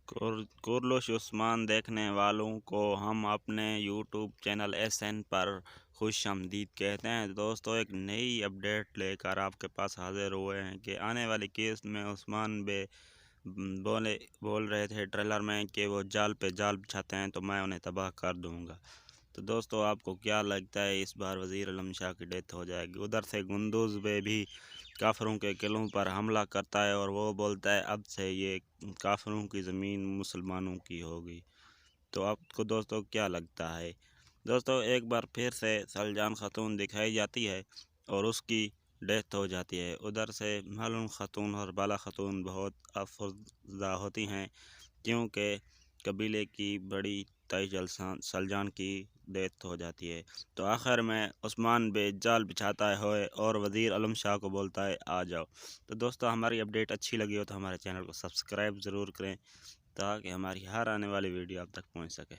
कुरलुश उस्मान देखने वालों को हम अपने यूट्यूब चैनल SN पर खुशामदीद कहते हैं। दोस्तों, एक नई अपडेट लेकर आपके पास हाजिर हुए हैं कि आने वाली केस में उस्मान बे बोल रहे थे ट्रेलर में कि वो जाल पे जाल बिछाते हैं तो मैं उन्हें तबाह कर दूंगा। तो दोस्तों, आपको क्या लगता है इस बार वज़ीर आलम शाह की डेथ हो जाएगी? उधर से गुंदुज़ बे भी काफिरों के किलों पर हमला करता है और वो बोलता है अब से ये काफिरों की ज़मीन मुसलमानों की होगी। तो आपको दोस्तों क्या लगता है? दोस्तों, एक बार फिर से सलजान खातून दिखाई जाती है और उसकी डेथ हो जाती है। उधर से मालूम खातून और बाला खातून बहुत अफसरदा होती हैं क्योंकि कबीले की बड़ी ताई सलजान की डेथ हो जाती है। तो आखिर में उस्मान बे जाल बिछाता है और वज़ीर आलम शाह को बोलता है आ जाओ। तो दोस्तों, हमारी अपडेट अच्छी लगी हो तो हमारे चैनल को सब्सक्राइब ज़रूर करें ताकि हमारी हर आने वाली वीडियो आप तक पहुंच सके।